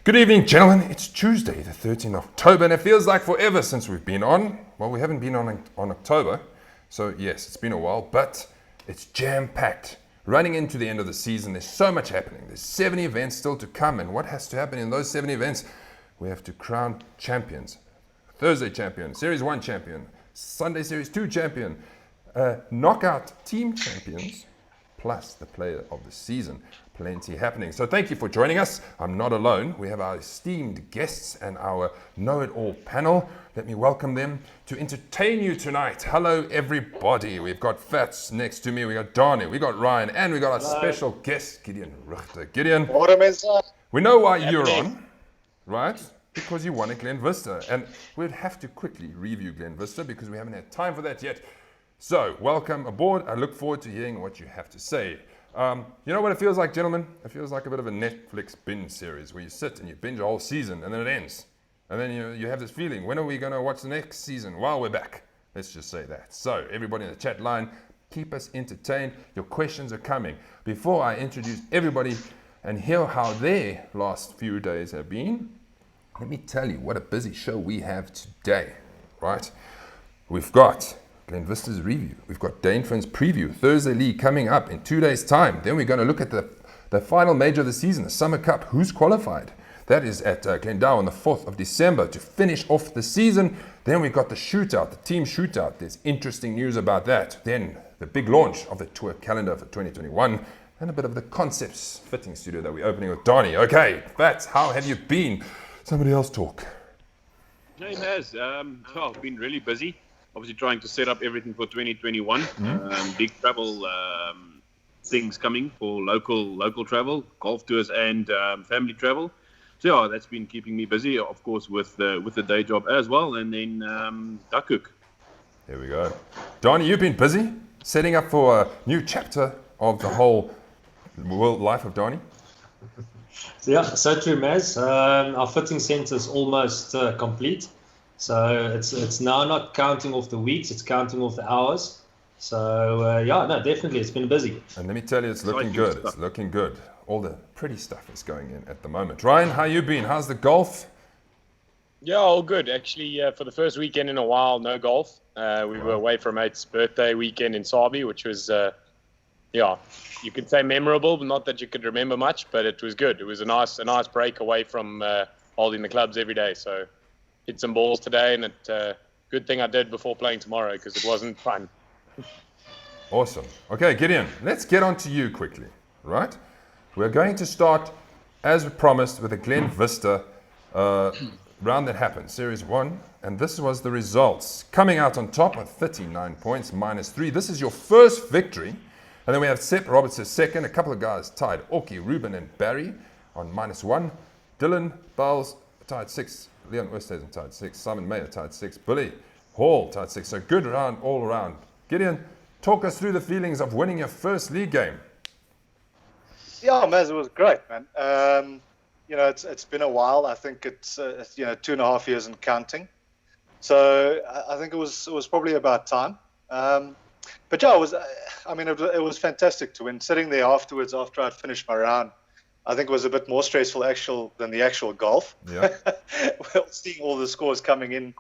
Good evening, gentlemen. It's Tuesday, the 13th of October, and it feels like forever since we've been on. Well, we haven't been on October, so yes, it's been a while, but it's jam-packed. Running into the end of the season, there's so much happening. There's 7 events still to come, and what has to happen in those 7 events? We have to crown champions. Thursday champion, Series 1 champion, Sunday Series 2 champion, knockout team champions, plus the player of the season. Plenty happening. So thank you for joining us. I'm not alone. We have our esteemed guests and our know-it-all panel. Let me welcome them to entertain you tonight. Hello, everybody. We've got Fats next to me. We got Dani. We got Ryan. And we got our special guest, Gideon Richter. Gideon, we know why you're on, right? Because you won at Glenvista. And we'd have to quickly review Glenvista because we haven't had time for that yet. So welcome aboard. I look forward to hearing what you have to say. You know what it feels like, gentlemen? It feels like a bit of a Netflix binge series where you sit and you binge a whole season and then it ends. And then you have this feeling, when are we going to watch the next season? Well, we're back. Let's just say that. So everybody in the chat line, keep us entertained. Your questions are coming. Before I introduce everybody and hear how their last few days have been, let me tell you what a busy show we have today, right? We've got Glenvista's review. We've got Dainfern's preview, Thursday League coming up in 2 days' time. Then we're going to look at the final major of the season, the Summer Cup. Who's qualified? That is at Glendow on the 4th of December to finish off the season. Then we've got the Shootout, the team Shootout. There's interesting news about that. Then the big launch of the tour calendar for 2021 and a bit of the Concepts Fitting Studio that we're opening with Dani. Okay, Fats, how have you been? Somebody else talk. Hey, Maz. I've been really busy. Obviously trying to set up everything for 2021. Big travel things coming for local travel, golf tours and family travel. So yeah, that's been keeping me busy, of course, with the day job as well. And then Duckhook. There we go. Dani, you've been busy setting up for a new chapter of the whole world life of Dani. So true, Maz. Our fitting centre is almost complete. So it's now not counting off the weeks, it's counting off the hours. So definitely, it's been busy. And let me tell you, it's looking good. It's looking good. All the pretty stuff is going in at the moment. Ryan, how you been? How's the golf? Yeah, all good. Actually, for the first weekend in a while, no golf. We were away for a mate's birthday weekend in Sabi, which was, you could say memorable, but not that you could remember much, but it was good. It was a nice break away from holding the clubs every day. So hit some balls today, and good thing I did before playing tomorrow because it wasn't fun. Awesome. Okay, Gideon, let's get on to you quickly, right? We're going to start, as promised, with the Glenvista round that happened, Series 1, and this was the results. Coming out on top with 39 points, -3. This is your first victory. And then we have Sepp Roberts second, a couple of guys tied, Orky, Ruben, and Barry on -1. Dylan Bowles tied 6. Leon Oosthuizen tied 6. Simon Mayer tied 6. Billy Hall tied 6. So good round all around. Gideon, talk us through the feelings of winning your first league game. Yeah, Maz, it was great, man. It's been a while. I think it's 2.5 years and counting. So I think it was probably about time. But yeah, it was fantastic to win. Sitting there afterwards, after I'd finished my round, I think it was a bit more stressful than the actual golf. Yeah. Well, seeing all the scores coming in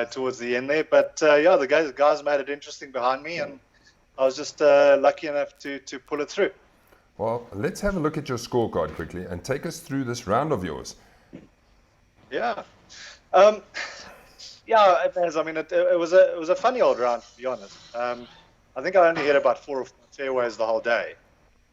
towards the end there. But the guys made it interesting behind me, and I was just lucky enough to pull it through. Well, let's have a look at your scorecard quickly and take us through this round of yours. Yeah. It was a funny old round, to be honest. I think I only hit about 4 or 5 fairways the whole day.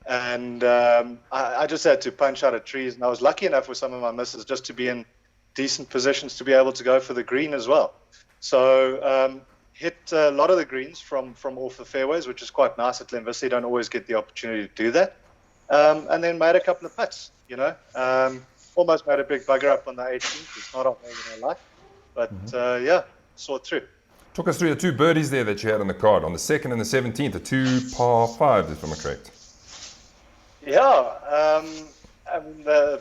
And I just had to punch out of trees, and I was lucky enough with some of my misses just to be in decent positions to be able to go for the green as well. So hit a lot of the greens from off the fairways, which is quite nice at Glenvista. You don't always get the opportunity to do that. And then made a couple of putts, almost made a big bugger up on the 18th. It's not on more than I like, but saw it through. Talk us through the 2 birdies there that you had on the card, on the 2nd and the 17th, the 2 par 5s, if I'm correct. Yeah,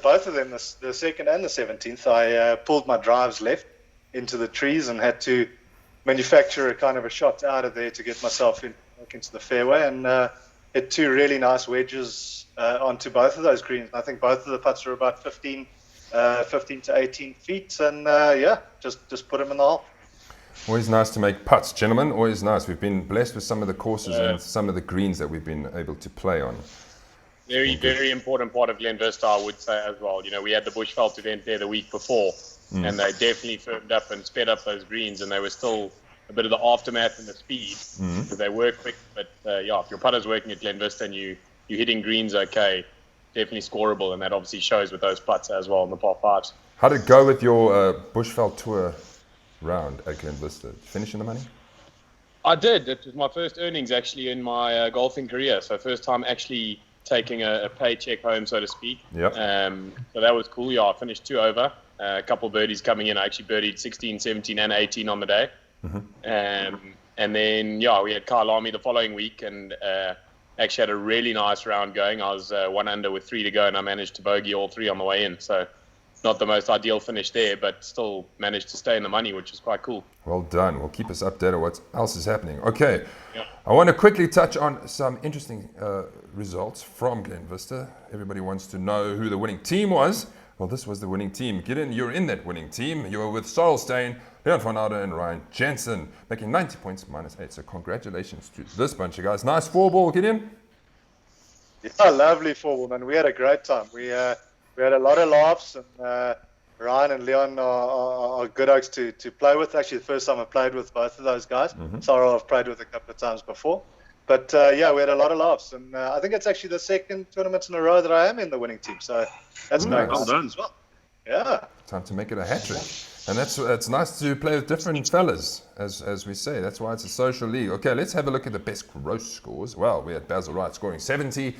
both of them, the 2nd and the 17th, I pulled my drives left into the trees and had to manufacture a kind of a shot out of there to get myself back into the fairway, and hit 2 really nice wedges onto both of those greens. I think both of the putts were about 15 15 to 18 feet, and just put them in the hole. Always nice to make putts, gentlemen. Always nice. We've been blessed with some of the courses and some of the greens that we've been able to play on. Very, very important part of Glenvista, I would say as well. We had the Bushveld event there the week before, and they definitely firmed up and sped up those greens, and they were still a bit of the aftermath and the speed, because they were quick. But if your putter's working at Glenvista and you're hitting greens okay, definitely scoreable, and that obviously shows with those putts as well in the par fives. How did it go with your Bushveld Tour round at Glenvista? Did you finish in the money? I did. It was my first earnings actually in my golfing career, so first time actually taking a paycheck home, so to speak. Yep. So that was cool. Yeah, I finished 2 over. A couple birdies coming in. I actually birdied 16, 17, and 18 on the day. And then, we had Kyle Army the following week, and actually had a really nice round going. I was 1 under with 3 to go, and I managed to bogey all 3 on the way in. So not the most ideal finish there, but still managed to stay in the money, which is quite cool. Well done. Well, keep us updated what else is happening. Okay. Yeah. I want to quickly touch on some interesting results from Glenvista. Everybody wants to know who the winning team was. Well, this was the winning team. Gideon, you're in that winning team. You were with Sarlstein, Leon van Oude, and Ryan Jensen, making 90 points -8. So congratulations to this bunch of guys. Nice 4-ball, Gideon. Yeah, lovely 4-ball, man. We had a great time. We had a lot of laughs, and Ryan and Leon are good oaks to play with. Actually, the first time I played with both of those guys. Sarah I've played with a couple of times before. But we had a lot of laughs, and I think it's actually the second tournament in a row that I am in the winning team. So that's Nice. well done as well. Yeah. Time to make it a hat-trick. And it's nice to play with different fellas, as we say. That's why it's a social league. Okay, let's have a look at the best gross scores. Well, we had Basil Wright scoring 70,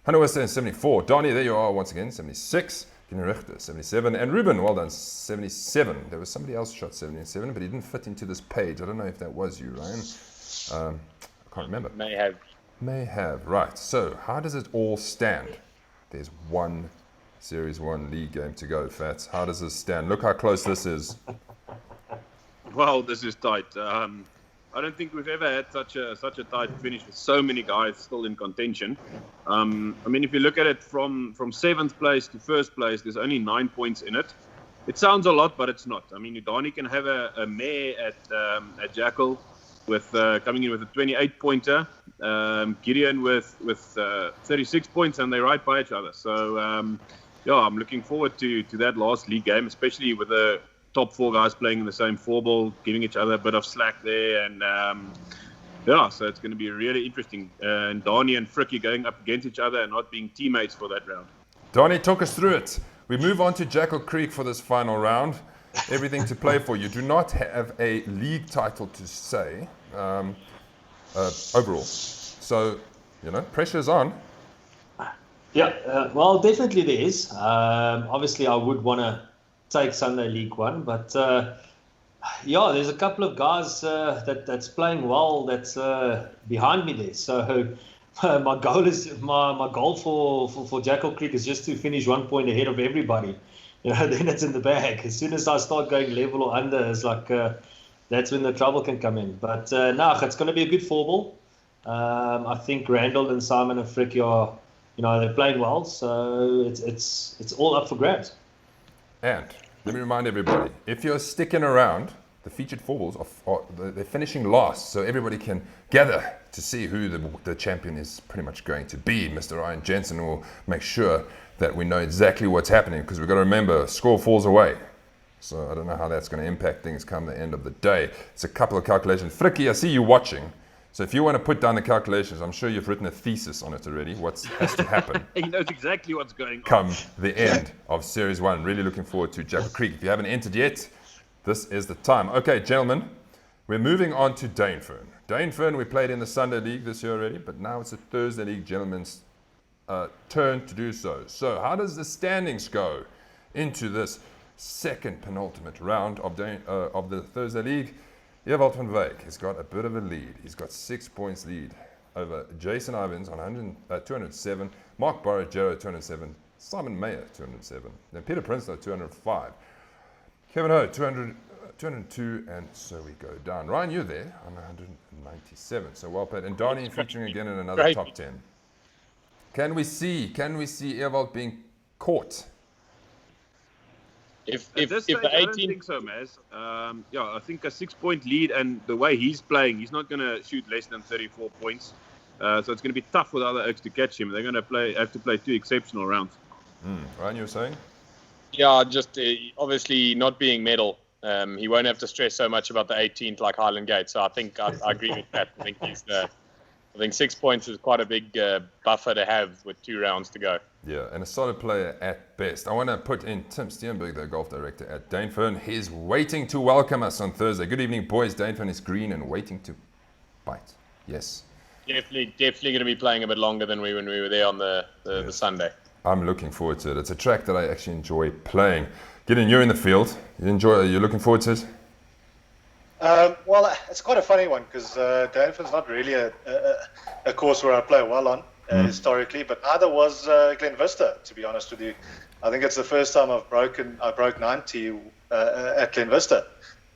Hunter Wester 74, Donnie, there you are once again, 76, Gina Richter 77, and Ruben, well done, 77. There was somebody else shot 77, but he didn't fit into this page. I don't know if that was you, Ryan. I can't remember. May have, right. So, how does it all stand? There's one Series 1 league game to go, Fats. How does this stand? Look how close this is. Well, this is tight. I don't think we've ever had such a tight finish with so many guys still in contention. If you look at it from 7th place to 1st place, there's only 9 points in it. It sounds a lot, but it's not. Udani can have a mare at Jackal with coming in with a 28-pointer. Gideon with 36 points, and they're right by each other. So, I'm looking forward to that last league game, especially with the top 4 guys playing in the same 4-ball, giving each other a bit of slack there. And, so it's going to be really interesting. And Donnie and Frikkie going up against each other and not being teammates for that round. Donnie, talk us through it. We move on to Jackal Creek for this final round. Everything to play for. You do not have a league title to say overall. So, pressure's on. Yeah, well, definitely there is. Obviously, I would want to take Sunday League 1, but there's a couple of guys that's playing well that's behind me there. So my goal for Jackal Creek is just to finish 1 point ahead of everybody. Then it's in the bag. As soon as I start going level or under, it's like that's when the trouble can come in. But it's going to be a good 4-ball. I think Randall and Simon and Frikkie are, they're playing well, so it's all up for grabs. And let me remind everybody, if you're sticking around, the featured 4-balls they're finishing last, so everybody can gather to see who the champion is pretty much going to be. Mr. Ryan Jensen will make sure that we know exactly what's happening, because we've got to remember, score falls away. So I don't know how that's going to impact things come the end of the day. It's a couple of calculations. Frikkie, I see you watching. So if you want to put down the calculations, I'm sure you've written a thesis on it already. What has to happen? He knows exactly what's going on. Come the end of Series 1. Really looking forward to Jackal Creek. If you haven't entered yet, this is the time. Okay, gentlemen, we're moving on to Dainfern. Dainfern, we played in the Sunday League this year already, but now it's a Thursday League gentlemen's turn to do so. So how does the standings go into this second penultimate round of the Thursday League? Ewald van Wyk has got a bit of a lead. He's got 6 points lead over Jason Ivins on 207, Mark Barragero 207, Simon Mayer 207, then Peter Prinsloo 205, Kevin Ho 202, and so we go down. Ryan, you're there on 197, so well played. And Donnie featuring again in another top 10. Can we see Ewald being caught? If At this stage, the I don't 18, think so, Maz. I think a 6-point lead, and the way he's playing, he's not going to shoot less than 34 points. So it's going to be tough for the other Oaks to catch him. They're going to have to play 2 exceptional rounds. Ryan, you were saying? yeah, just obviously not being medal, he won't have to stress so much about the 18th like Highland Gate. So I think I agree with that. I think 6 points is quite a big buffer to have with 2 rounds to go. Yeah, and a solid player at best. I want to put in Tim Steenberg, the golf director at Dainfern. He's waiting to welcome us on Thursday. Good evening, boys. Dainfern is green and waiting to bite. Yes. Definitely going to be playing a bit longer than when we were there on the Sunday. I'm looking forward to it. It's a track that I actually enjoy playing. Gideon, you're in the field. You're looking forward to it? Well, it's quite a funny one because Dainfern's not really a course where I play well on historically, but neither was Glenvista, to be honest with you. I think it's the first time I broke 90 at Glenvista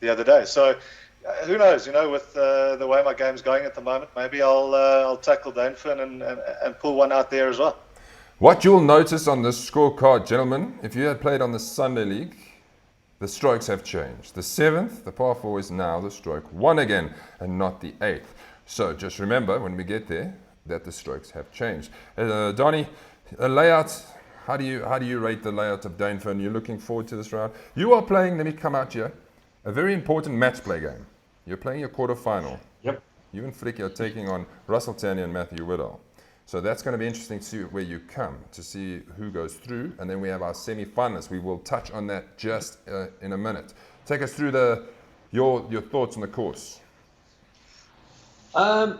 the other day. So who knows? With the way my game's going at the moment, maybe I'll tackle Dainfern and pull one out there as well. What you'll notice on this scorecard, gentlemen, if you had played on the Sunday League, the strokes have changed. The 7th, the par 4 is now the stroke 1 again, and not the 8th. So just remember when we get there that the strokes have changed. Donnie, the layout. How do you rate the layout of Dainfern? You're looking forward to this round. You are playing. Let me come out here. A very important match play game. You're playing your quarterfinal. Yep. You and Flick are taking on Russell Tanny and Matthew Woodall. So that's going to be interesting to see where you come, to see who goes through. And then we have our semi-finalists. We will touch on that just in a minute. Take us through your thoughts on the course. I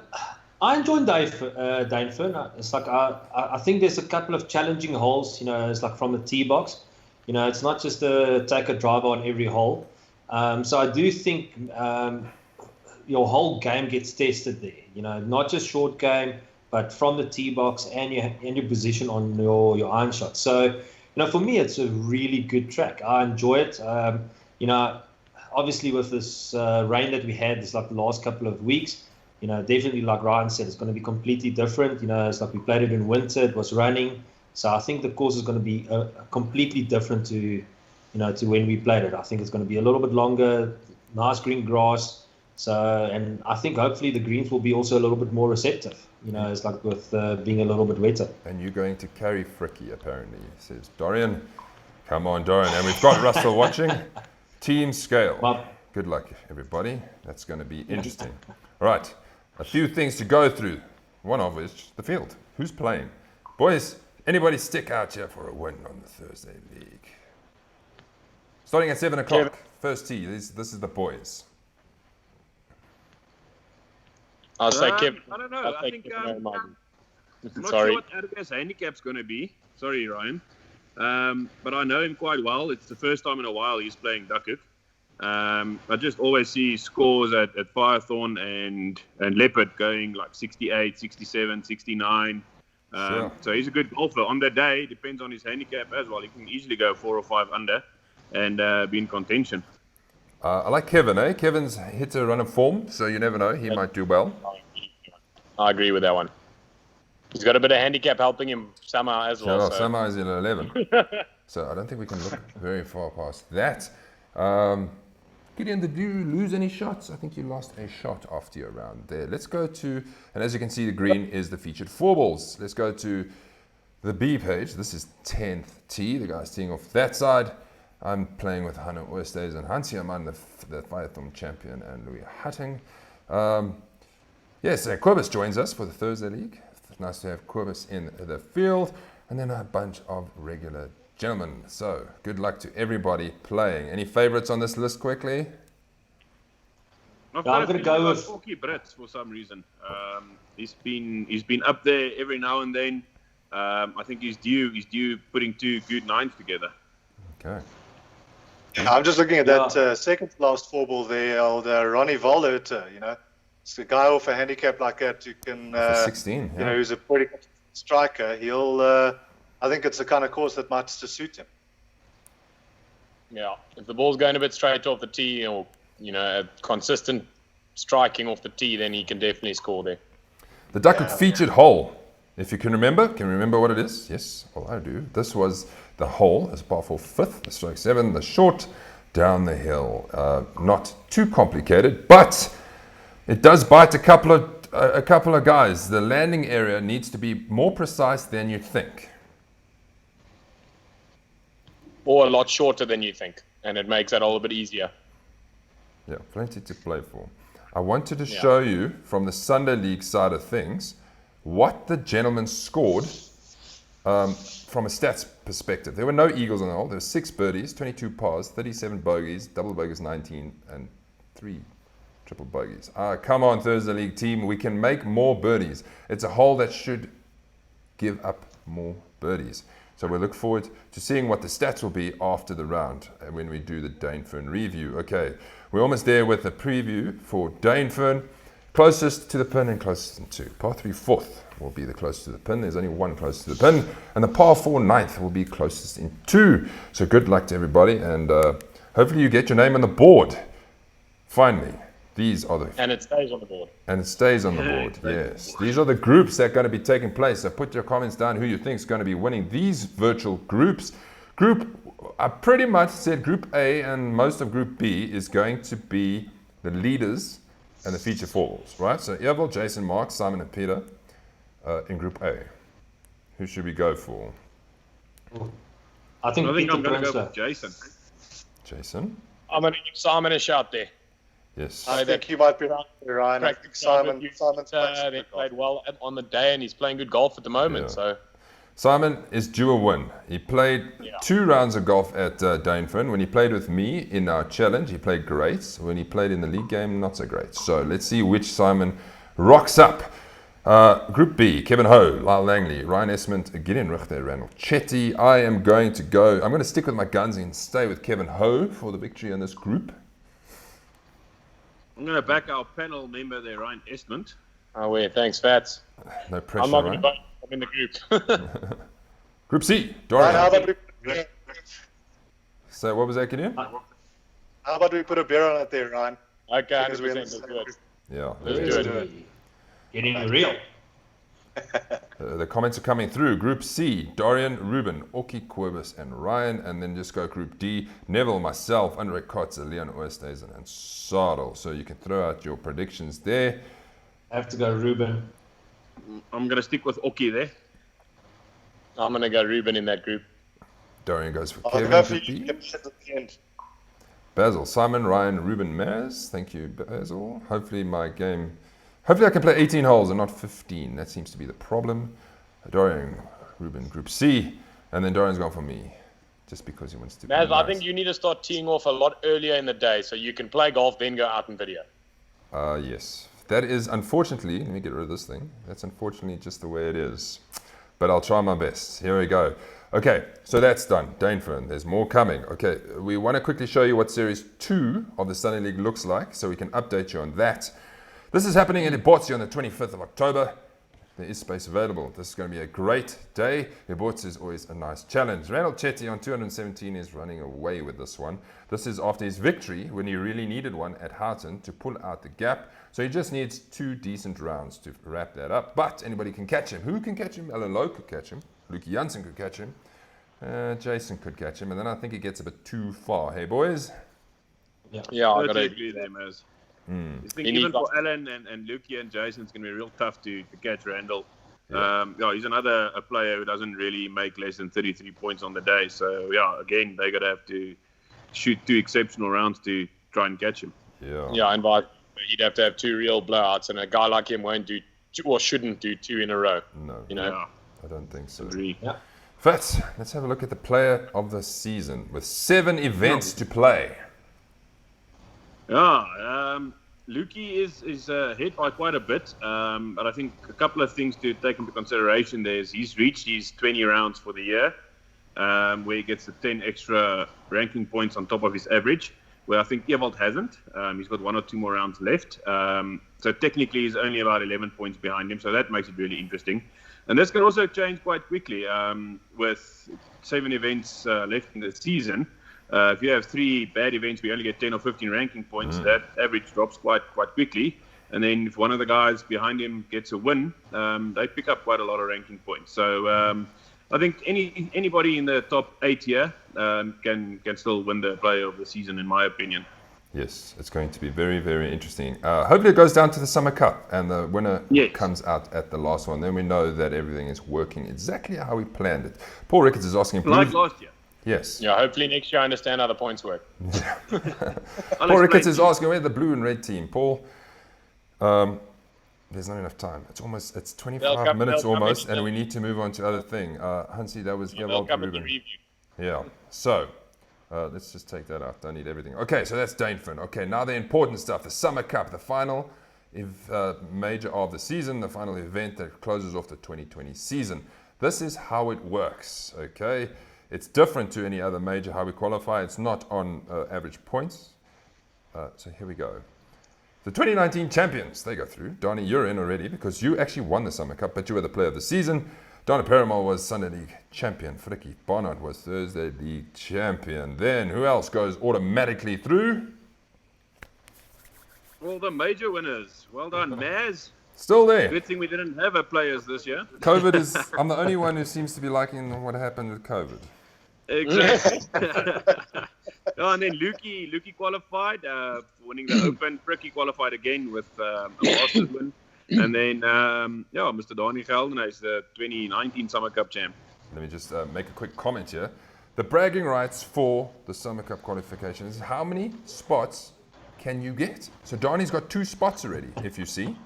enjoyed Dainfern. It's like I think there's a couple of challenging holes. It's like from the tee box. It's not just take a driver on every hole. So I do think your whole game gets tested there. Not just short game, but from the tee box and your position on your iron shot. So, for me, it's a really good track. I enjoy it. Obviously with this rain that we had, it's like the last couple of weeks, definitely like Ryan said, it's going to be completely different. It's like we played it in winter, it was running. So I think the course is going to be completely different to when we played it. I think it's going to be a little bit longer, nice green grass. So, and I think hopefully the greens will be also a little bit more receptive. It's like with being a little bit wetter. And you're going to carry Fricky, apparently, says Dorian. Come on, Dorian. And we've got Russell watching. Team scale. Well, good luck, everybody. That's going to be interesting. All right. A few things to go through. One of which, the field. Who's playing? Boys, anybody stick out here for a win on the Thursday League? Starting at 7 o'clock. First tee. This is the boys. I'll say Kev. I don't know. I think I'm not Sorry. sure what Adam's handicap's going to be. Sorry, Ryan. But I know him quite well. It's the first time in a while he's playing Duckhook. I just always see scores at Firethorn and Leopard going like 68, 67, 69. Sure. So he's a good golfer. On that day, depends on his handicap as well. He can easily go 4 or 5 under and be in contention. I like Kevin, eh? Kevin's hit a run of form, so you never know. He might do well. I agree with that one. He's got a bit of handicap helping him somehow as well. So. Somehow he's in 11. So I don't think we can look very far past that. Gideon, did you lose any shots? I think you lost a shot after your round there. Let's go to, and as you can see, the green is the featured 4 balls. Let's go to the B page. This is 10th tee. The guy's teeing off that side. I'm playing with Hanno Oosthuizen and Hansi Aman, the Firethorn champion, and Louis Hutting. Yes, Kobus joins us for the Thursday League. It's nice to have Kobus in the field. And then a bunch of regular gentlemen. So, good luck to everybody playing. Any favorites on this list quickly? I'm going to go with Forky Brits for some reason. He's been up there every now and then. I think he's due putting 2 good 9s together. Okay. Yeah, I'm just looking at that second last 4 ball there, old Ronnie Volhurter, It's a guy off a handicap like that who can, 16, yeah. Who's a pretty good striker. He'll, I think it's the kind of course that might just suit him. Yeah, if the ball's going a bit straight off the tee or, a consistent striking off the tee, then he can definitely score there. The Duckhook featured hole. If you can you remember what it is? Yes, well I do. This was the hole, as par 4 fifth, the stroke 7, the short down the hill. Not too complicated, but it does bite a couple of guys. The landing area needs to be more precise than you think. Or a lot shorter than you think, and it makes that all a bit easier. Yeah, plenty to play for. I wanted to show you from the Sunday League side of things what the gentlemen scored from a stats perspective. There were no eagles on the hole. There were 6 birdies, 22 pars, 37 bogeys, double bogeys 19, and 3 triple bogeys. Come on, Thursday League team. We can make more birdies. It's a hole that should give up more birdies. So we look forward to seeing what the stats will be after the round and when we do the Dainfern review. Okay, we're almost there with the preview for Dainfern. Closest to the pin and closest in 2. Par 3 fourth will be the closest to the pin. There's only one closest to the pin. And the par 4 ninth will be closest in 2. So good luck to everybody. And hopefully you get your name on the board. Finally, these are the... And it stays on the board. And it stays on the board, yes. These are the groups that are going to be taking place. So put your comments down who you think is going to be winning these virtual groups. I pretty much said Group A and most of Group B is going to be the leaders and the feature fours, right? So Evel, Jason, Mark, Simon, and Peter in Group A. Who should we go for? I think I'm Peter going to go Prinsloo. with Jason. Jason? I'm going to give Simon a shout there. Yes. I think you might be right there, Ryan. I think Practice round with Simon's you. playing some They good golf. played well on the day, and he's playing good golf at the moment. Yeah. So Simon is due a win. He played 2 rounds of golf at Dainfern. When he played with me in our challenge, he played great. When he played in the league game, not so great. So let's see which Simon rocks up. Group B, Kevin Ho, Lyle Langley, Ryan Esmond, Gideon Richter, Randall Chetty. I'm going to stick with my guns and stay with Kevin Ho for the victory in this group. I'm going to back our panel member there, Ryan Esmond. oh, yeah, thanks, Fats. No pressure, I'm not going to right? vote. I'm in the group. Group C, Ryan, how Dorian. about we, So what was that, Gideon? how about we put a beer on it there, Ryan? Okay, Because we 100%. Let's do it. Yeah. Let's there do we it. go. Getting real. The comments are coming through. Group C, Dorian, Ruben, Oki, Quibus, and Ryan. And then just go Group D, Neville, myself, Andre Kotze, Leon Oosthuizen, and Sadel. So you can throw out your predictions there. I have to go Ruben. I'm going to stick with Oki there. I'm going to go Ruben in that group. Dorian goes for I'll Kevin. go for Group you. B. Get at the end. Basil, Simon, Ryan, Ruben, Maz. Thank you, Basil. Hopefully I can play 18 holes and not 15. That seems to be the problem. Dorian, Ruben, Group C. And then Dorian's gone for me. Just because he wants to be Maz, I nice. think you need to start teeing off a lot earlier in the day so you can play golf, then go out and video. Yes. That is unfortunately, let me get rid of this thing. That's unfortunately just the way it is. But I'll try my best. Here we go. Okay, so that's done. Dainfern, there's more coming. Okay, we want to quickly show you what Series 2 of the Sunday League looks like so we can update you on that. This is happening in Ibotsi on the 25th of October. There is space available. This is going to be a great day. Ibotsi is always a nice challenge. Randall Chetty on 217 is running away with this one. This is after his victory when he really needed one at Houghton to pull out the gap. So he just needs 2 decent rounds to wrap that up. But anybody can catch him. Who can catch him? Alan Lowe could catch him. Luke Janssen could catch him. Jason could catch him. And then I think he gets a bit too far. Hey, boys? Yeah, I Totally got to agree there, Maz. I think He even needs for Alan and Luki and Jason, it's going to be real tough to catch Randall. He's another player who doesn't really make less than 33 points on the day. So, again, they're going to have to shoot 2 exceptional rounds to try and catch him. Yeah, and he'd have to have 2 real blowouts, and a guy like him won't do 2, or shouldn't do 2 in a row. No, You know? Yeah, I don't think so. agree. Fats, let's have a look at the player of the season with 7 events to play. Luki is ahead by quite a bit, but I think a couple of things to take into consideration there is he's reached his 20 rounds for the year, where he gets the 10 extra ranking points on top of his average, where I think Ewald hasn't. He's got 1 or 2 more rounds left. So technically he's only about 11 points behind him, so that makes it really interesting. And this can also change quite quickly with 7 events left in the season. If you have 3 bad events, we only get 10 or 15 ranking points. That average drops quite quickly. And then if one of the guys behind him gets a win, they pick up quite a lot of ranking points. So I think anybody in the top 8 here can still win the player of the season, in my opinion. Yes, it's going to be very, very interesting. Hopefully it goes down to the Summer Cup and the winner comes out at the last one. Then we know that everything is working exactly how we planned it. Paul Ricketts is asking... Like last year. Yes. Yeah, hopefully next year I understand how the points work. Paul Ricketts is asking, where's the blue and red team? Paul, there's not enough time. It's 25 minutes almost, and we need to move on to other thing. Hansi, that was Ruben. Yeah, so let's just take that out. Don't need everything. Okay, so that's Dainfern. Okay, now the important stuff. The Summer Cup, the final major of the season, the final event that closes off the 2020 season. This is how it works, okay? It's different to any other major how we qualify. It's not on average points. So here we go. The 2019 champions, they go through. Donnie, you're in already because you actually won the Summer Cup, but you were the player of the season. Donna Perumal was Sunday League champion. Frikkie Barnard was Thursday League champion. Then who else goes automatically through? Well, the major winners. Well done, Maz. Still there. Good thing we didn't have our players this year. COVID is... I'm the only one who seems to be liking what happened with COVID. Exactly. And then Lukey qualified, winning the Open. Frikkie qualified again with a Masters win. And then, Mr. Donnie Geldenhuys is the 2019 Summer Cup champ. Let me just make a quick comment here. The bragging rights for the Summer Cup qualification is how many spots can you get? So Donnie's got 2 spots already, if you see,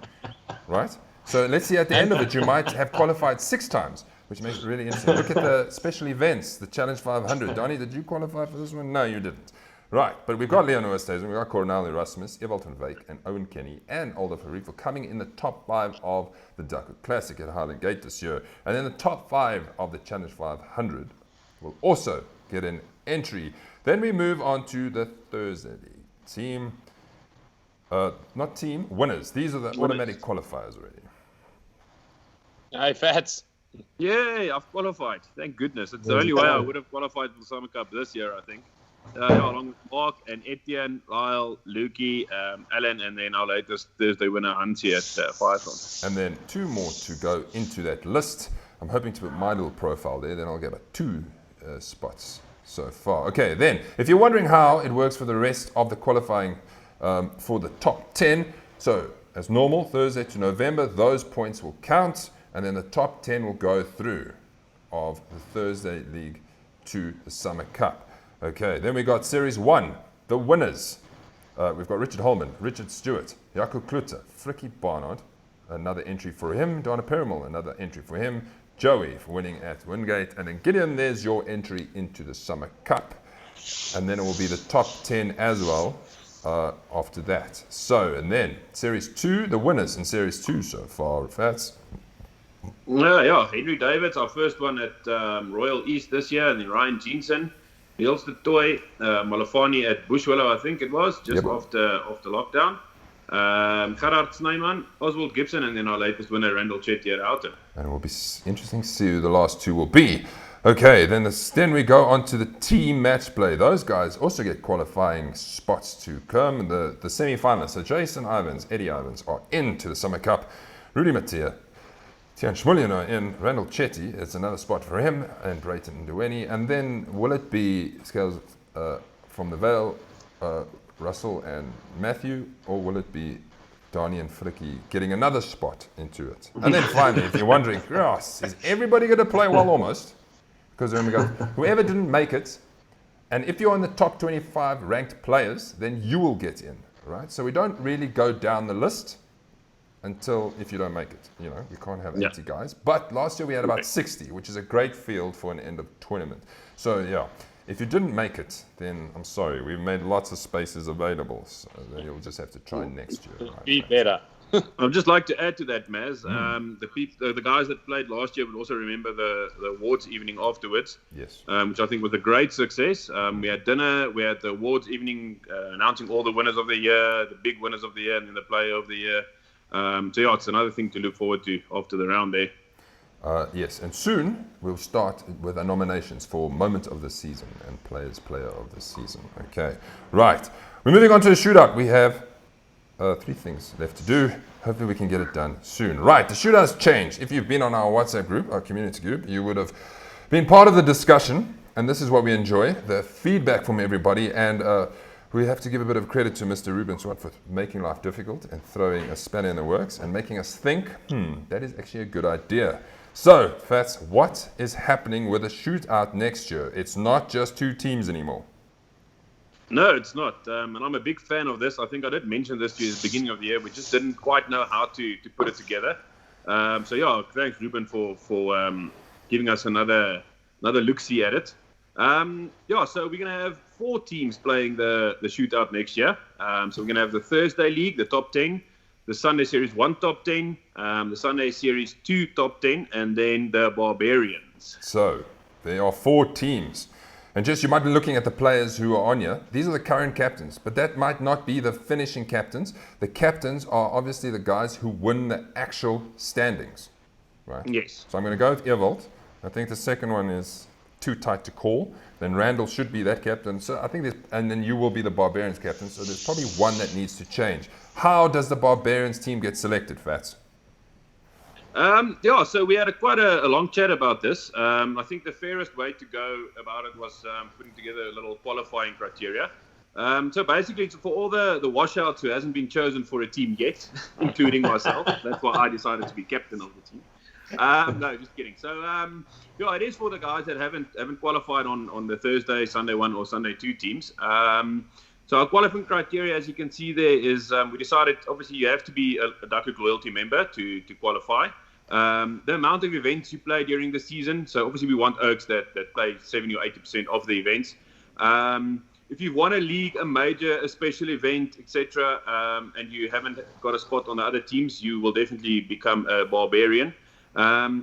right? So let's see at the end of it, you might have qualified 6 times, which makes it really interesting. Look at the special events, the Challenge 500. Donnie, did you qualify for this one? No, you didn't. Right, but we've got Leon Oosthuizen, we've got Coronel Erasmus, Ewald van Wyk, and Owen Kenny, and Aldo Verriefel coming in the top 5 of the Duckhook Classic at Highland Gate this year. And then the top 5 of the Challenge 500 will also get an entry. Then we move on to the Thursday League team. Not team, winners. These are the automatic qualifiers already. Hey, Fats. Yay, I've qualified. Thank goodness. It's the only way I would have qualified for the Summer Cup this year, I think. Along with Mark and Etienne, Lyle, Lukey, Alan, and then our latest Thursday winner, Hansi at Python. And then 2 more to go into that list. I'm hoping to put my little profile there, then I'll get 2 spots so far. Okay, then, if you're wondering how it works for the rest of the qualifying for the top 10, so as normal, Thursday to November, those points will count, and then the top 10 will go through of the Thursday League to the Summer Cup. Okay, then we got Series 1, the winners. We've got Richard Holman, Richard Stewart, Jaco Klute, Frikkie Barnard, another entry for him. Donna Perumal, another entry for him. Joey for winning at Wingate. And then Gideon, there's your entry into the Summer Cup. And then it will be the top 10 as well after that. So, and then Series 2, the winners in Series 2 so far, Fats. Henry Davids, our first one at Royal East this year, and then Ryan Jensen. Niels de Toy, Malafani at Bushwillow, I think it was, just after lockdown. Gerard Snyman, Oswald Gibson, and then our latest winner, Randall Chetty at Houghton. And it will be interesting to see who the last 2 will be. Okay, then we go on to the team match play. Those guys also get qualifying spots to come. The semi-finalists, so Jason Ivans, Eddie Ivans, are into the Summer Cup. Rudy Mattia, Tian Schmulian in, Randall Chetty, it's another spot for him, and Brayton Duweni. And then will it be Scales from the Vale, Russell and Matthew, or will it be Donnie and Frikkie getting another spot into it? And then finally, if you're wondering, is everybody going to play well almost? Because then we got whoever didn't make it, and if you're in the top 25 ranked players, then you will get in, right? So we don't really go down the list until if you don't make it. You know, we can't have 80 guys. But last year we had about 60, which is a great field for an end of tournament. So yeah, if you didn't make it, then I'm sorry. We've made lots of spaces available. So then you'll just have to try next year. Right? Be better. I'd just like to add to that, Maz. The guys that played last year would also remember the awards evening afterwards. Yes. Which I think was a great success. We had dinner. We had the awards evening announcing all the winners of the year, the big winners of the year, and then the player of the year. So yeah, it's another thing to look forward to after the round there. Yes, and soon we'll start with our nominations for Moment of the Season and Player of the Season. Okay, right. We're moving on to the shootout. We have 3 things left to do. Hopefully we can get it done soon. Right, the shootout's changed. If you've been on our WhatsApp group, our community group, you would have been part of the discussion. And this is what we enjoy, the feedback from everybody. And we have to give a bit of credit to Mr. Ruben Swart for making life difficult and throwing a spanner in the works and making us think, that is actually a good idea. So, Fats, what is happening with the shootout next year? It's not just 2 teams anymore. No, it's not. And I'm a big fan of this. I think I did mention this to you at the beginning of the year. We just didn't quite know how to put it together. So, yeah, thanks, Ruben, for giving us another look-see at it. So we're going to have 4 teams playing the shootout next year. So we're going to have the Thursday League, the top 10, the Sunday Series 1 top 10, the Sunday Series 2 top 10, and then the Barbarians. So there are 4 teams. And just you might be looking at the players who are on here. These are the current captains, but that might not be the finishing captains. The captains are obviously the guys who win the actual standings, right? Yes. So I'm going to go with Ewald. I think the second one is too tight to call. Then Randall should be that captain. So I think and then you will be the Barbarians captain. So there's probably one that needs to change. How does the Barbarians team get selected, Fats? So we had quite a long chat about this. I think the fairest way to go about it was putting together a little qualifying criteria. So basically, it's for all the washouts who hasn't been chosen for a team yet, including myself. That's why I decided to be captain of the team. No, just kidding. So, it is for the guys that haven't qualified on the Thursday, Sunday 1 or Sunday 2 teams. So our qualifying criteria, as you can see there, is we decided, obviously, you have to be a Duckhook loyalty member to qualify. The amount of events you play during the season. So obviously we want Oaks that play 70 or 80% of the events. If you've won a league, a major, a special event, etc., and you haven't got a spot on the other teams, you will definitely become a Barbarian.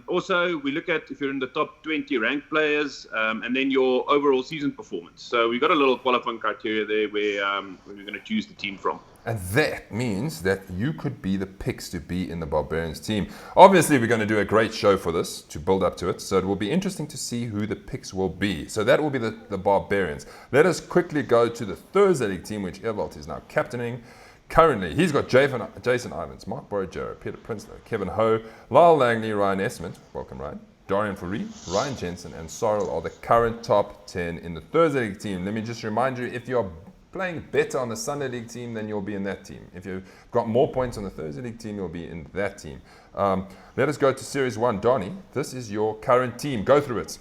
Also, we look at if you're in the top 20 ranked players, and then your overall season performance. So we've got a little qualifying criteria there where we're going to choose the team from. And that means that you could be the picks to be in the Barbarians team. Obviously, we're going to do a great show for this to build up to it. So it will be interesting to see who the picks will be. So that will be the Barbarians. Let us quickly go to the Thursday League team, which Ewald is now captaining. Currently, he's got Jason Ivans, Mark Borrajero, Peter Prinsloo, Kevin Ho, Lyle Langley, Ryan Esmond, welcome Ryan, Dorian Fourie, Ryan Jensen, and Sorrel are the current top 10 in the Thursday League team. Let me just remind you, if you're playing better on the Sunday League team, then you'll be in that team. If you've got more points on the Thursday League team, you'll be in that team. Let us go to Series 1. Donnie, this is your current team. Go through it.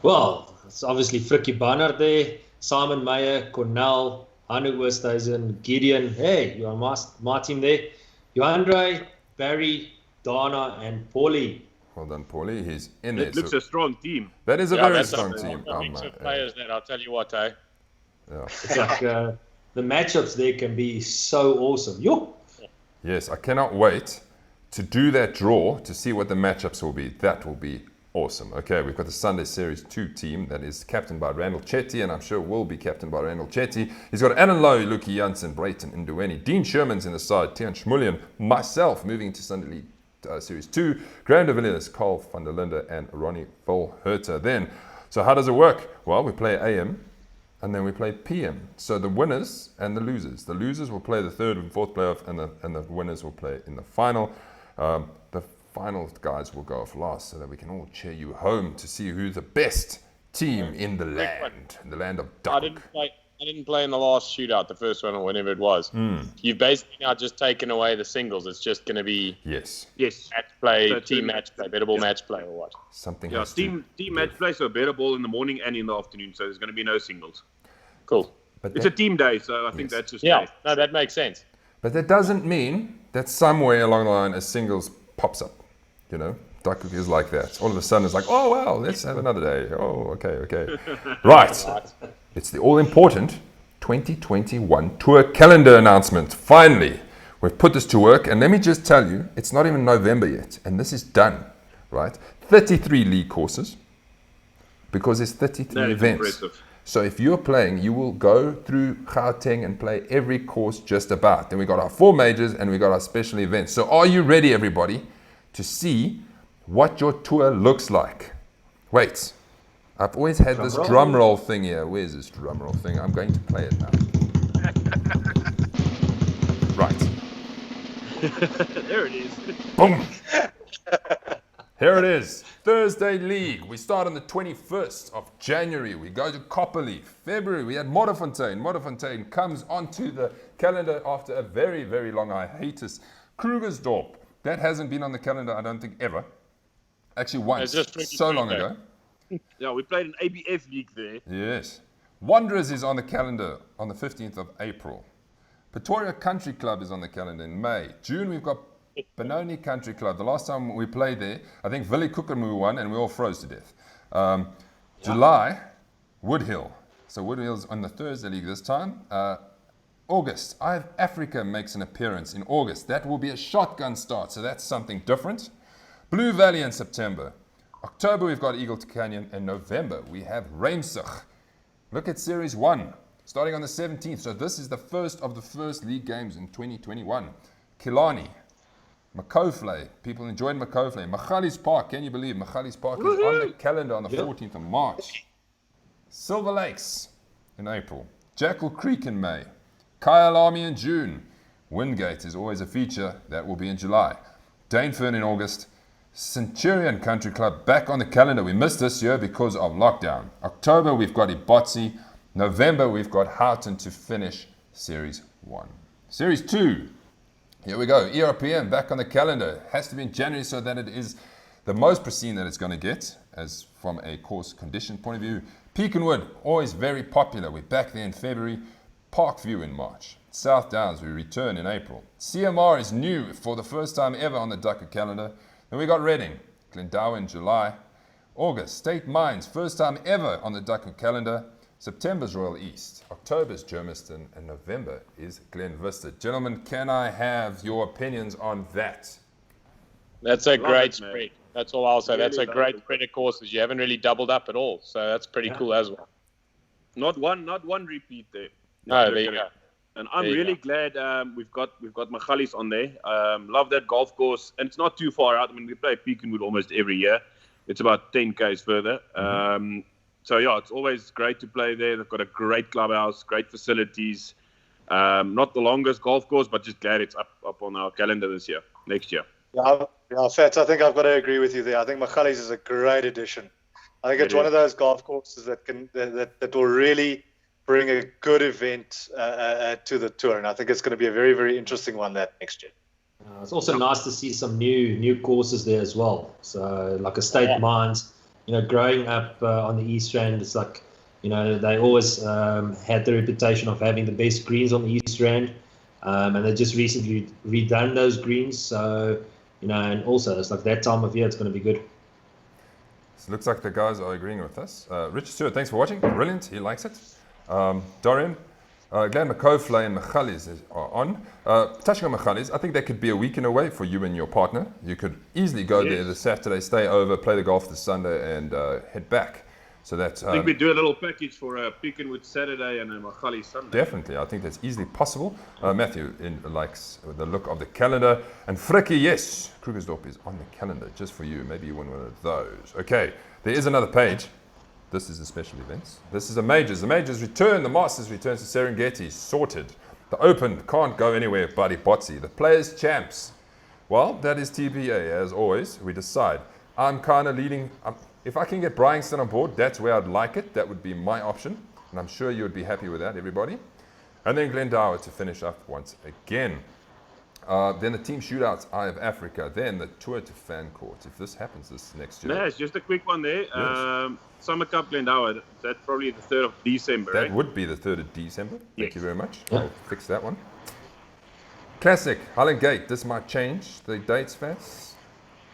Well, it's obviously Frikkie Barnard there, Simon Meyer, Cornell, Anu Oosthuizen, Gideon. Hey, you are my team there. Johandre, Barry, Dana, and Paulie. Well done, Paulie. He's in there. It looks a strong team. That is a very strong team. A mix of players that I'll tell you what, Yeah. It's like the matchups there can be so awesome. Yo. Yes, I cannot wait to do that draw to see what the matchups will be. That will be awesome. Okay, we've got the Sunday Series 2 team that is captained by Randall Chetty, and I'm sure will be captained by Randall Chetty. He's got Alan Lowe, Luki Janssen, Brayton Nduweni, Dean Sherman's in the side, Tian Schmullian, myself moving to Sunday League Series 2, Graham de Villiers, Carl van der Linde, and Ronnie Volherter. Then, so how does it work? Well, we play AM, and then we play PM. So the winners and the losers. The losers will play the third and fourth playoff, and the winners will play in the final. The final guys will go off last, so that we can all cheer you home to see who's the best team in the land of Duck. I didn't play in the last shootout, the first one or whenever it was. You've basically now just taken away the singles. It's just going to be yes match play, so team match play, better ball match play, or what? Something. Yeah, team match play, so better ball in the morning and in the afternoon. So there's going to be no singles. Cool. But it's a team day, so I think that's just no, that makes sense. But that doesn't mean that somewhere along the line a singles pops up. You know, Duckhook is like that. All of a sudden it's like, oh wow, let's have another day. Oh, okay. Right. It's the all-important 2021 tour calendar announcement. Finally, we've put this to work, and let me just tell you, it's not even November yet, and this is done, right? 33 league courses, because there's 33 events. Impressive. So if you're playing, you will go through Gauteng and play every course just about. Then we got our 4 majors, and we got our special events. So are you ready, everybody, to see what your tour looks like? Wait. I've always had this drum roll thing here. Where's this drum roll thing? I'm going to play it now. Right. There it is. Boom. Here it is. Thursday League. We start on the 21st of January. We go to Copperleaf. February, we had Modderfontein. Modderfontein comes onto the calendar after a very, very long hiatus. Krugersdorp. That hasn't been on the calendar, I don't think, ever. Actually, once. So long ago. Yeah, we played an ABF league there. Yes. Wanderers is on the calendar on the 15th of April. Pretoria Country Club is on the calendar in May. June, we've got Benoni Country Club. The last time we played there, I think Willie Kukermoo won and we all froze to death. July, Woodhill. So Woodhill's on the Thursday League this time. August, Africa makes an appearance in August. That will be a shotgun start, so that's something different. Blue Valley in September. October, we've got Eagle Canyon. And November, we have Reimsig. Look at Series 1, starting on the 17th. So this is the first of the first league games in 2021. Killarney, Makofle. People enjoyed Makofle. Magalies Park, can you believe Magalies Park is on the calendar on the 14th of March. Silver Lakes in April. Jackal Creek in May. Kyle Army in June. Wingate is always a feature. That will be in July. Dainfern in August. Centurion Country Club back on the calendar. We missed this year because of lockdown. October, we've got Ibotsi. November, we've got Houghton to finish Series 1. Series 2, here we go. ERPM back on the calendar. Has to be in January so that it is the most pristine that it's going to get as from a course condition point of view. Peakenwood, always very popular. We're back there in February. Parkview in March. South Downs, we return in April. CMR is new for the first time ever on the Duckhook calendar. Then we got Reading, Glendower in July. August, State Mines, first time ever on the Duckhook calendar. September's Royal East. October's Germiston. And November is Glenvista. Gentlemen, can I have your opinions on that? That's a great spread. That's all I'll say. That's a great spread of courses. You haven't really doubled up at all. So that's pretty cool as well. Not one repeat there. No, there you go. And I'm really glad we've got Magalies on there. Love that golf course, and it's not too far out. I mean, we play Peakenwood almost every year. It's about 10 k's further. So yeah, it's always great to play there. They've got a great clubhouse, great facilities. Not the longest golf course, but just glad it's up on our calendar next year. Yeah, Fats, I think I've got to agree with you there. I think Magalies is a great addition. I think it's one of those golf courses that will really bring a good event to the tour, and I think it's going to be a very, very interesting one that next year. It's also nice to see some new courses there as well. So like a State Mines, growing up on the East Rand, it's like, they always had the reputation of having the best greens on the East Rand, and they just recently redone those greens. So, and also it's like that time of year, it's going to be good. So it looks like the guys are agreeing with us. Richard Stewart, thanks for watching. Brilliant, he likes it. Dorian, Glenn Makofle and Magalies are on. Touching on Magalies, I think that could be a weekend away for you and your partner. You could easily go there the Saturday, stay over, play the golf the Sunday, and head back. So that's. I think we do a little package for a Peakenwood Saturday and a Magalies Sunday. Definitely, I think that's easily possible. Matthew likes the look of the calendar, and Frikkie, yes, Krugersdorp is on the calendar just for you. Maybe you win one of those. Okay, there is another page. This is the special events. This is the majors. The majors return. The Masters returns to Serengeti. Sorted. The Open can't go anywhere but Ibotsi. The Players' Champs. Well, that is TBA. As always, we decide. I'm kind of leading. If I can get Bryanston on board, that's where I'd like it. That would be my option. And I'm sure you would be happy with that, everybody. And then Glendower to finish up once again. Then the team shootouts, Eye of Africa. Then the tour to Fan Court. If this happens this next year. Yes, just a quick one there. Summer Cup Glendower, that's probably the 3rd of December, That right? would be the 3rd of December. Thank you very much. Yeah. I'll fix that one. Classic, Highland Gate. This might change the dates, Fats.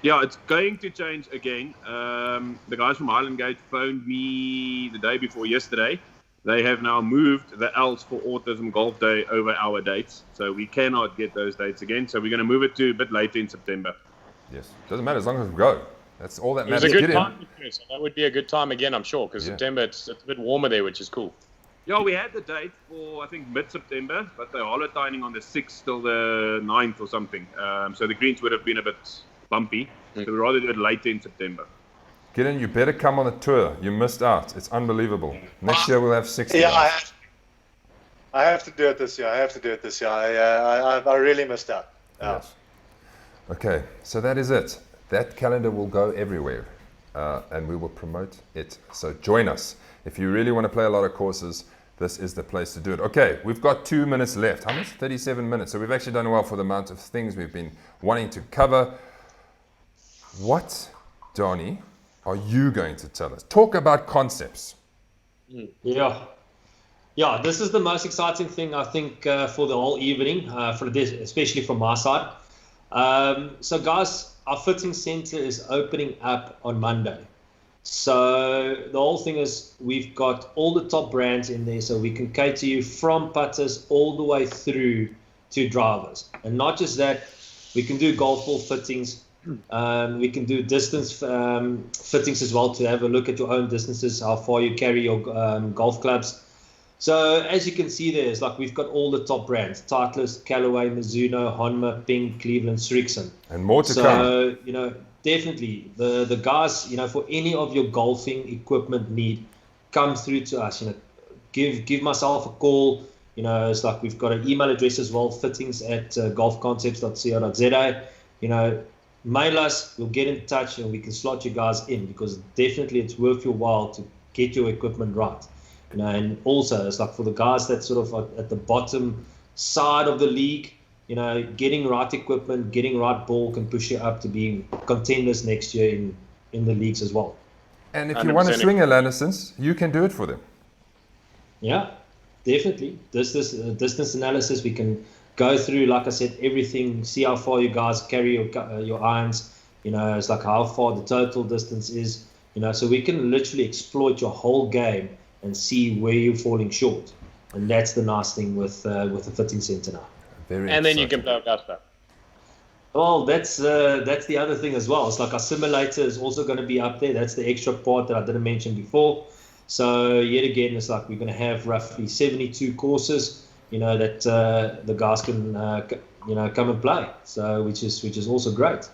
Yeah, it's going to change again. The guys from Highland Gate phoned me the day before yesterday. They have now moved the Ls for Autism Golf Day over our dates. So we cannot get those dates again. So we're going to move it to a bit later in September. Yes, doesn't matter as long as we go. That's all that It was matters. a good Get time, so that would be a good time again, I'm sure, because September it's a bit warmer there, which is cool. Yeah, we had the date for, I think, mid-September, but they're holidaying on the 6th till the 9th or something. So the greens would have been a bit bumpy. So we'd rather do it later in September. Gideon, you better come on the tour. You missed out. It's unbelievable. Next year we'll have 60. Yeah, I have to do it this year. I really missed out. Yeah. Yes. Okay, so that is it. That calendar will go everywhere, and we will promote it. So join us. If you really want to play a lot of courses, this is the place to do it. Okay, we've got 2 minutes left. How much? 37 minutes. So we've actually done well for the amount of things we've been wanting to cover. What, Donnie, are you going to tell us? Talk about concepts. Yeah, this is the most exciting thing, I think, for the whole evening, for this, especially from my side. So, guys, our fitting center is opening up on Monday. So the whole thing is we've got all the top brands in there, so we can cater you from putters all the way through to drivers. And not just that, we can do golf ball fittings. We can do distance fittings as well to have a look at your own distances, how far you carry your golf clubs. So as you can see there, it's like we've got all the top brands: Titleist, Callaway, Mizuno, Honma, Ping, Cleveland, Strixon. And more to come. So, definitely the guys, for any of your golfing equipment need, come through to us. Give myself a call. It's like we've got an email address as well, fittings@golfconcepts.co.za. Mail us, we'll get in touch and we can slot you guys in, because definitely it's worth your while to get your equipment right. And also it's like for the guys that sort of are at the bottom side of the league, getting right equipment, getting right ball can push you up to being contenders next year in the leagues as well. And if you want a swinger license, you can do it for them. Yeah, definitely. Distance analysis, we can go through, like I said, everything, see how far you guys carry your irons, it's like how far the total distance is, so we can literally exploit your whole game and see where you're falling short. And that's the nice thing with the fitting center now. Very and exciting. Then you can play Augusta. Well, that's the other thing as well. It's like our simulator is also going to be up there. That's the extra part that I didn't mention before. So yet again, it's like we're going to have roughly 72 courses, that the guys can come and play. So which is also great.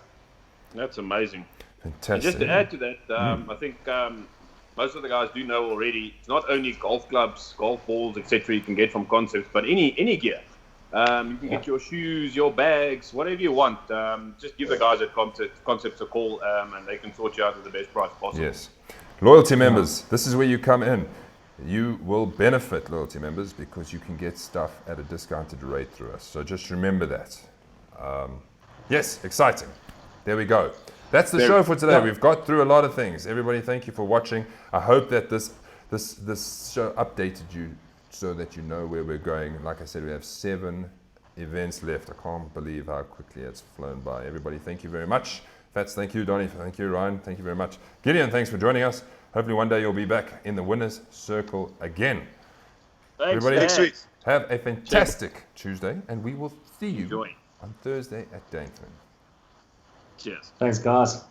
That's amazing. Fantastic. And just to add to that, I think most of the guys do know already. It's not only golf clubs, golf balls, etc. You can get from Concepts, but any gear. You can get your shoes, your bags, whatever you want. Just give the guys at Concepts a call, and they can sort you out at the best price possible. Yes. Loyalty members, this is where you come in. You will benefit, loyalty members, because you can get stuff at a discounted rate through us. So just remember that. Yes, exciting. There we go. That's the show for today. Yeah. We've got through a lot of things. Everybody, thank you for watching. I hope that this show updated you so that you know where we're going. Like I said, we have 7 events left. I can't believe how quickly it's flown by. Everybody, thank you very much. Fats, thank you. Donnie, thank you. Ryan, thank you very much. Gideon, thanks for joining us. Hopefully one day you'll be back in the winner's circle again. Thanks, everybody, next week. Have a fantastic Tuesday, and we will see you on Thursday at Dainfern. Cheers. Thanks, guys.